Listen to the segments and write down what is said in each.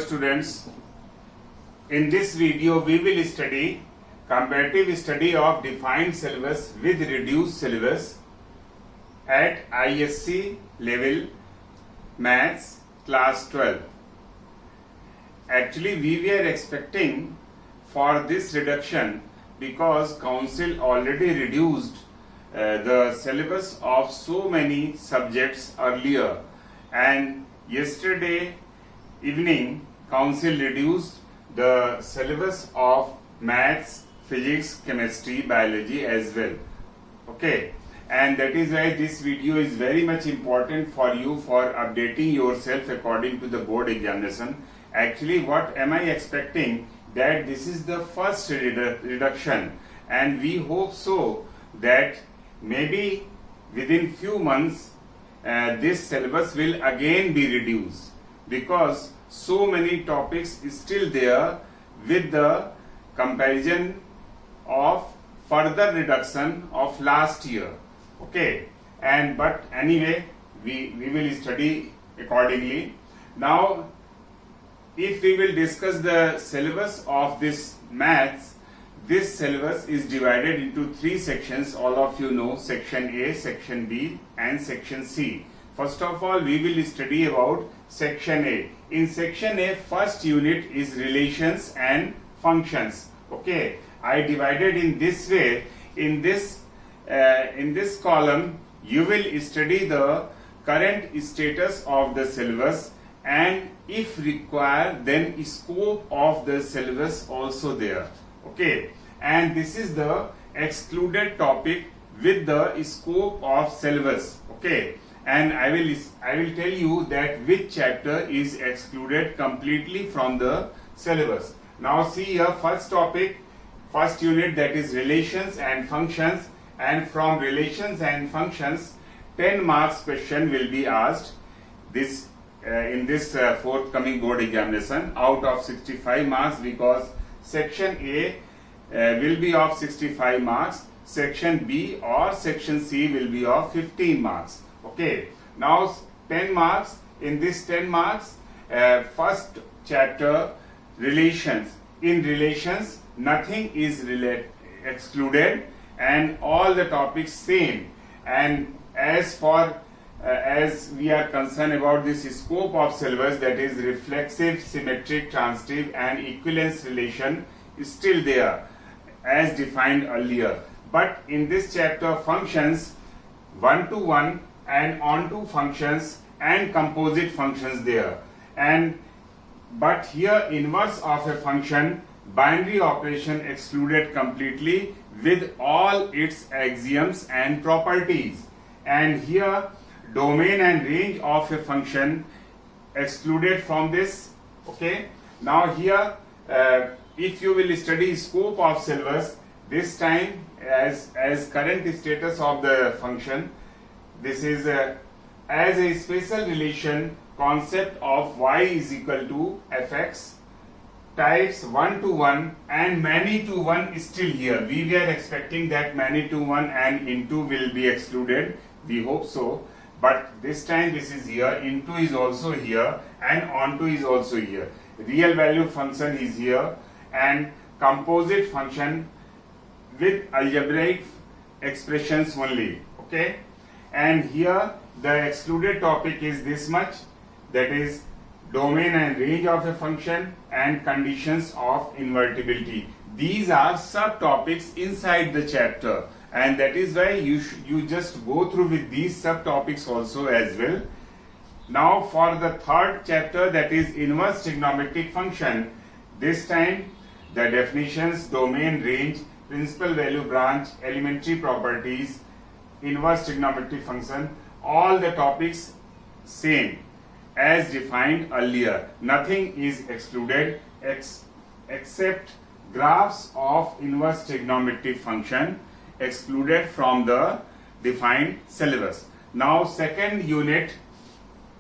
students, in this video we will study comparative study of defined syllabus with reduced syllabus at ISC level Maths class 12. Actually we were expecting for this reduction because council already reduced the syllabus of so many subjects earlier, and yesterday evening council reduced the syllabus of maths, physics, chemistry, biology as well. Okay, and that is why this video is very much important for you for updating yourself according to the board examination. Actually, what am I expecting, that this is the first reduction, and we hope so that maybe within few months this syllabus will again be reduced, because so many topics is still there with the comparison of further reduction of last year. Okay, and but anyway we will study accordingly. Now if we will discuss the syllabus of this maths, this syllabus is divided into three sections. All of you know, section A, section B and section C. First of all, we will study about section A. In section A, first unit is relations and functions. Okay, I divided in this way. In this column you will study the current status of the syllabus, and if required then scope of the syllabus also there. Okay, and this is the excluded topic with the scope of syllabus. Okay, and I will tell you that which chapter is excluded completely from the syllabus. Now see here, first topic, first unit, that is relations and functions, and from relations and functions 10 marks question will be asked this in this forthcoming board examination out of 65 marks, because section A will be of 65 marks, section B or section C will be of 15 marks. Okay, now 10 marks. In this 10 marks, first chapter, relations. In relations nothing is excluded and all the topics same. And as for as we are concerned about this scope of syllabus, that is reflexive, symmetric, transitive and equivalence relation is still there as defined earlier. But in this chapter, functions, one-to-one and on-to functions and composite functions there. And but here inverse of a function, binary operation excluded completely with all its axioms and properties. And here domain and range of a function excluded from this. Okay, now here if you will study scope of syllabus, this time as current status of the function, this is as a special relation concept of y is equal to fx, types one-to-one and many-to-one is still here. We were expecting that many-to-one and into will be excluded. We hope so. But this time this is here, into is also here and onto is also here. Real value function is here and composite function with algebraic expressions only. Okay, and here the excluded topic is this much, that is domain and range of a function and conditions of invertibility. These are subtopics inside the chapter, and that is why you just go through with these subtopics also as well. Now for the third chapter, that is inverse trigonometric function, this time the definitions, domain, range, principal value branch, elementary properties, inverse trigonometric function, all the topics same as defined earlier. Nothing is excluded except graphs of inverse trigonometric function excluded from the defined syllabus. Now second unit,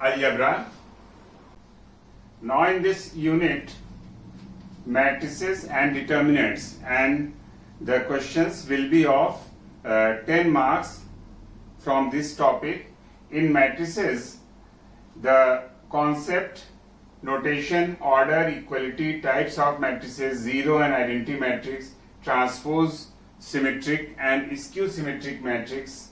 algebra. Now in this unit, matrices and determinants, and the questions will be of 10 marks from this topic. In matrices, the concept notation, order, equality, types of matrices, zero and identity matrix, transpose, symmetric and skew symmetric matrix,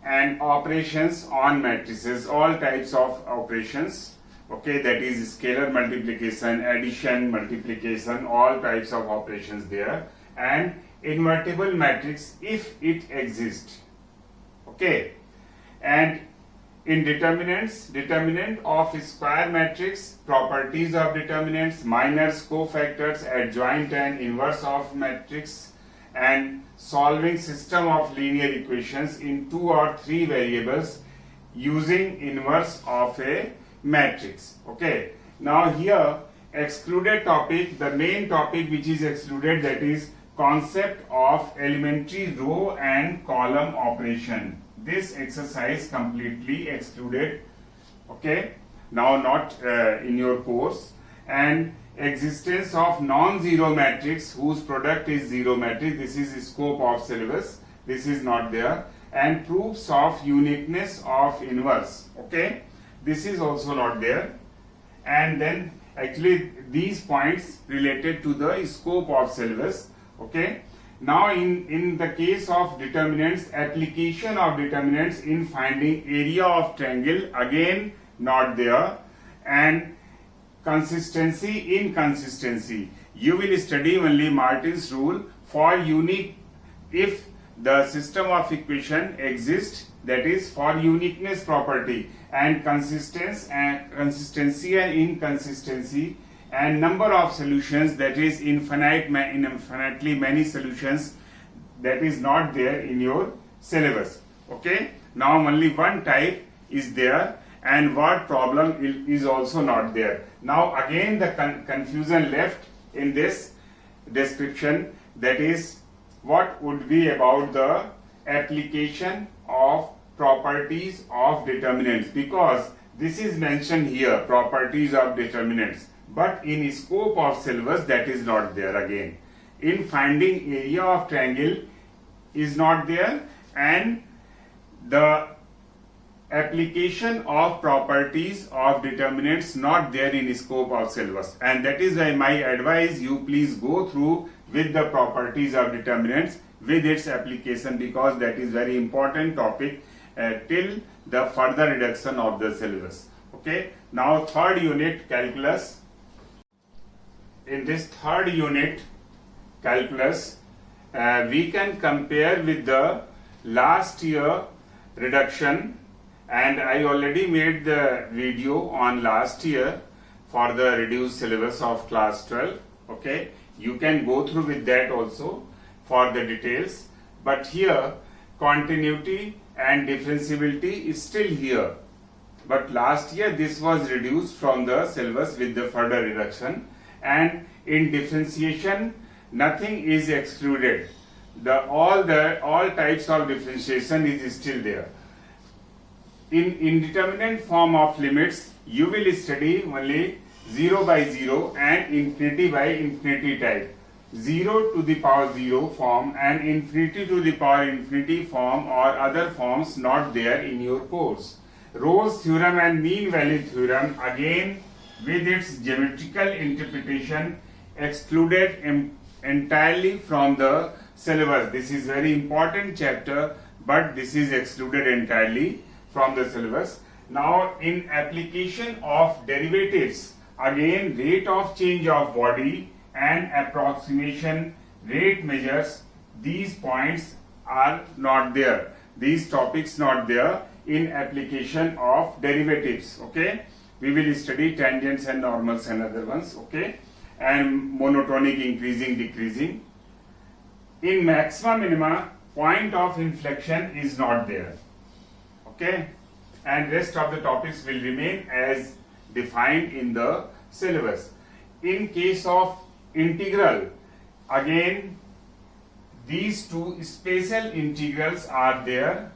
and operations on matrices, all types of operations, okay, that is scalar multiplication, addition, multiplication, all types of operations there, and invertible matrix if it exists, okay. And in determinants, determinant of square matrix, properties of determinants, minors, cofactors, adjoint and inverse of matrix, and solving system of linear equations in 2 or 3 variables using inverse of a matrix, okay. Now here excluded topic, the main topic which is excluded, that is concept of elementary row and column operation. This exercise completely excluded, okay, now not in your course. And existence of non-zero matrix whose product is zero matrix, this is scope of syllabus, this is not there. And proofs of uniqueness of inverse, okay, this is also not there. And then actually these points related to the scope of syllabus, okay. Now in the case of determinants, application of determinants in finding area of triangle, again not there. And consistency, inconsistency, you will study only Martin's rule for unique, if the system of equation exists, that is for uniqueness property, and consistency and inconsistency, and number of solutions, that is infinitely many solutions, that is not there in your syllabus, okay. Now only one type is there, and word problem is also not there. Now again the confusion left in this description, that is what would be about the application of properties of determinants, because this is mentioned here, properties of determinants, but in scope of syllabus that is not there again. In finding area of triangle is not there, and the application of properties of determinants not there in scope of syllabus. And that is why my advice, you please go through with the properties of determinants with its application, because that is very important topic till the further reduction of the syllabus, okay. Now third unit, calculus. In this third unit, calculus, we can compare with the last year reduction, and I already made the video on last year for the reduced syllabus of class 12, okay. You can go through with that also for the details, but here continuity and differentiability is still here, but last year this was reduced from the syllabus with the further reduction. And in differentiation nothing is excluded, all types of differentiation is still there. In indeterminate form of limits, you will study only 0 by 0 and infinity by infinity type. 0 to the power 0 form and infinity to the power infinity form or other forms not there in your course. Rowe's theorem and mean value theorem, again with its geometrical interpretation, excluded entirely from the syllabus. This is very important chapter, but this is excluded entirely from the syllabus. Now in application of derivatives, again rate of change of body and approximation rate measures, these points are not there, these topics not there in application of derivatives, okay. We will study tangents and normals and other ones, okay, and monotonic increasing decreasing. In maxima minima, point of inflection is not there, okay, and rest of the topics will remain as defined in the syllabus. In case of integral, again these two special integrals are there,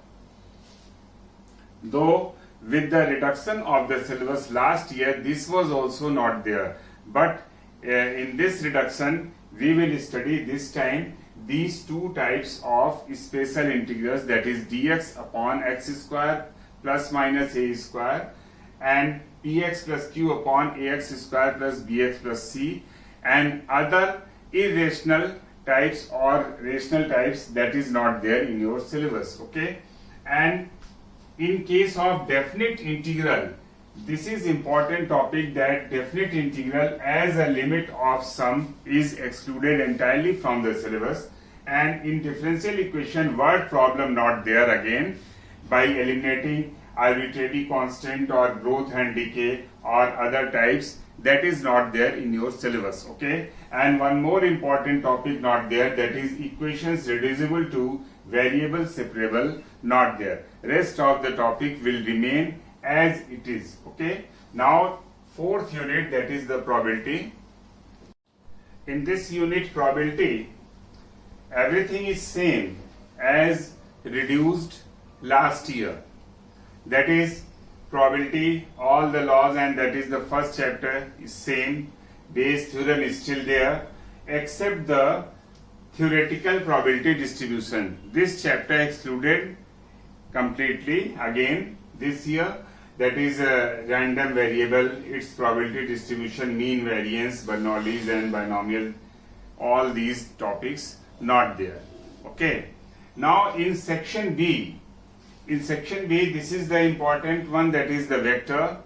though with the reduction of the syllabus last year this was also not there, but in this reduction we will study this time these two types of special integrals, that is dx upon x square plus minus a square and px plus q upon ax square plus bx plus c, and other irrational types or rational types that is not there in your syllabus. Okay, and in case of definite integral, this is important topic, that definite integral as a limit of sum is excluded entirely from the syllabus, and in differential equation word problem not there again, by eliminating arbitrary constant or growth and decay or other types, that is not there in your syllabus. Okay, and one more important topic not there, that is equations reducible to variable separable, not there. Rest of the topic will remain as it is. Okay, now fourth unit, that is the probability. In this unit probability, everything is same as reduced last year, that is probability, all the laws, and that is the first chapter is same, Bayes theorem is still there, except the theoretical probability distribution. This chapter excluded completely again this year, that is a random variable, its probability distribution, mean variance, Bernoulli's and binomial, all these topics not there. Okay, now in section B, this is the important one, that is the vector,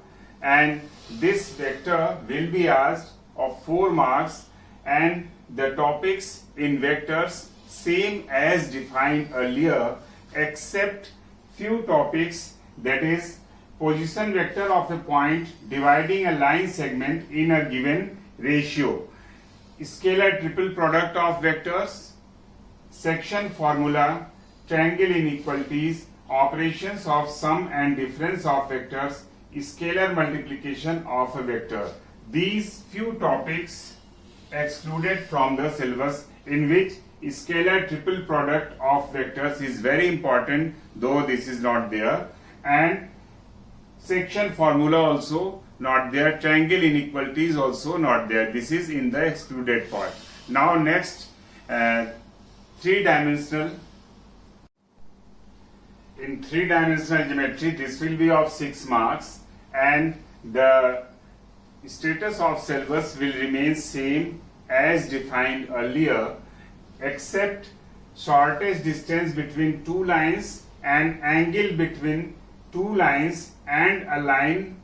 and this vector will be asked of 4 marks, and the topics in vectors same as defined earlier, except few topics, that is position vector of a point dividing a line segment in a given ratio, scalar triple product of vectors, section formula, triangle inequalities, operations of sum and difference of vectors, scalar multiplication of a vector. These few topics excluded from the syllabus, in which scalar triple product of vectors is very important, though this is not there, and section formula also not there, triangle inequalities also not there. This is in the excluded part. Now next, three-dimensional. In three-dimensional geometry, this will be of 6 marks, and the status of syllabus will remain same as defined earlier, except shortest distance between two lines and angle between two lines and a line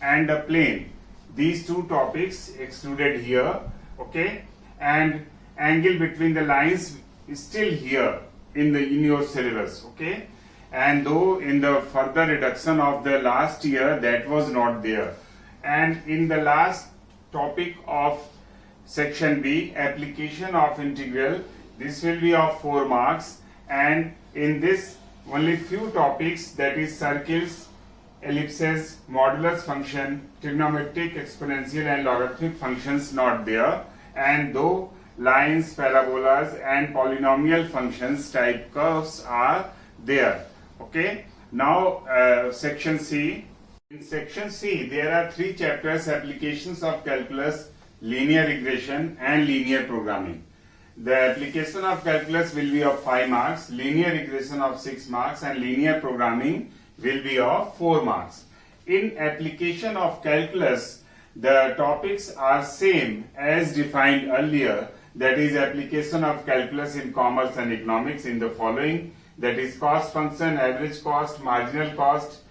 and a plane. These two topics excluded here. Okay, and angle between the lines is still here in your syllabus. Okay, and though in the further reduction of the last year that was not there. And in the last topic of section B, application of integral, this will be of 4 marks, and in this only few topics, that is circles, ellipses, modulus function, trigonometric, exponential and logarithmic functions not there, and though lines, parabolas and polynomial functions type curves are there. Okay, now section C. In section C, there are 3 chapters: applications of calculus, linear regression and linear programming. The application of calculus will be of 5 marks, linear regression of 6 marks, and linear programming will be of 4 marks. In application of calculus, the topics are same as defined earlier, that is application of calculus in commerce and economics in the following, that is cost function, average cost, marginal cost,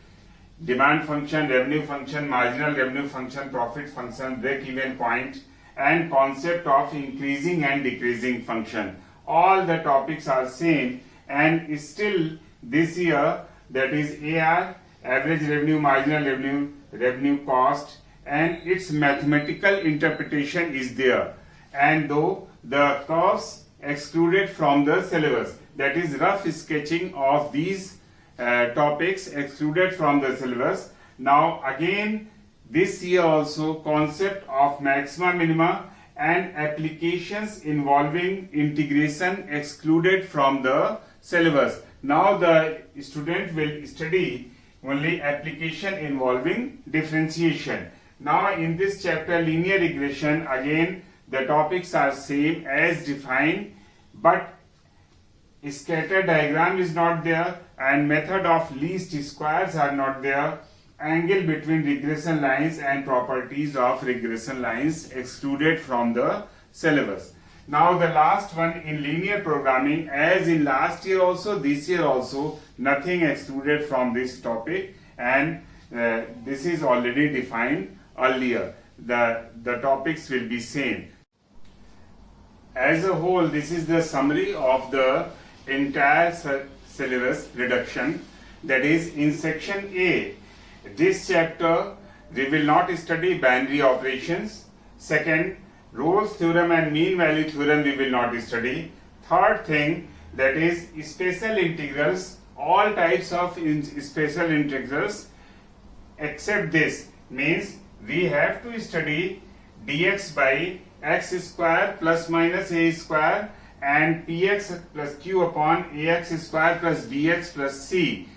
demand function, revenue function, marginal revenue function, profit function, break-even point, and concept of increasing and decreasing function. All the topics are same, and still this year, that is AR, average revenue, marginal revenue, revenue cost, and its mathematical interpretation is there. And though the curves excluded from the syllabus, that is rough sketching of these topics excluded from the syllabus. Now again this year also concept of maxima minima and applications involving integration excluded from the syllabus. Now the student will study only application involving differentiation. Now in this chapter linear regression, again the topics are same as defined, but scatter diagram is not there and method of least squares are not there. angle between regression lines and properties of regression lines excluded from the syllabus. Now the last one in linear programming, as in last year also, this year also, nothing excluded from this topic, and this is already defined earlier. The topics will be same. As a whole, this is the summary of the entire syllabus reduction. That is, in section A, this chapter we will not study binary operations. Second, Rolle's theorem and mean value theorem we will not study. Third thing, that is special integrals, all types of special integrals except this, means we have to study dx by x square plus minus a square and px plus q upon ax square plus bx plus c.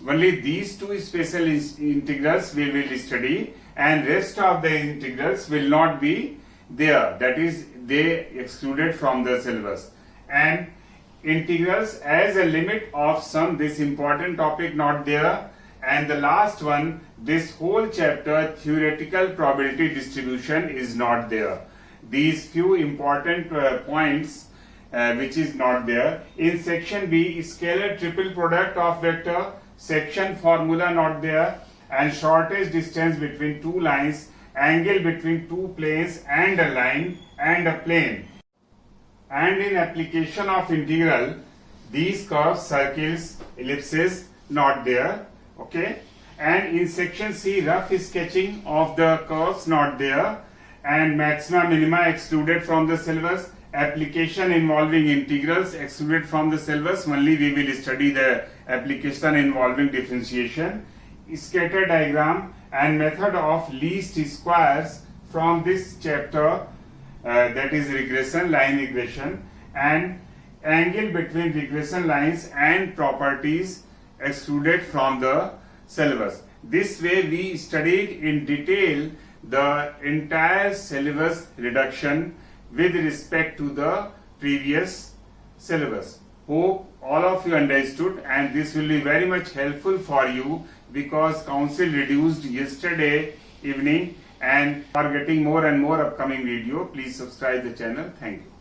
Only these two special integrals we will study, and rest of the integrals will not be there, that is they excluded from the syllabus. And integrals as a limit of sum, this important topic not there. And the last one, this whole chapter theoretical probability distribution is not there. These few important points which is not there. In section B, scalar triple product of vector, section formula not there, and shortest distance between two lines, angle between two planes and a line and a plane. And in application of integral, these curves, circles, ellipses not there. Okay. And in section C, rough sketching of the curves not there, and maxima minima excluded from the syllabus. Application involving integrals excluded from the syllabus. Only we will study the application involving differentiation, scatter diagram and method of least squares from this chapter, that is regression, line regression, and angle between regression lines and properties excluded from the syllabus. This way we studied in detail the entire syllabus reduction with respect to the previous syllabus. Hope all of you understood, and this will be very much helpful for you, because council reduced yesterday evening, and for getting more and more upcoming video, please subscribe the channel. Thank you.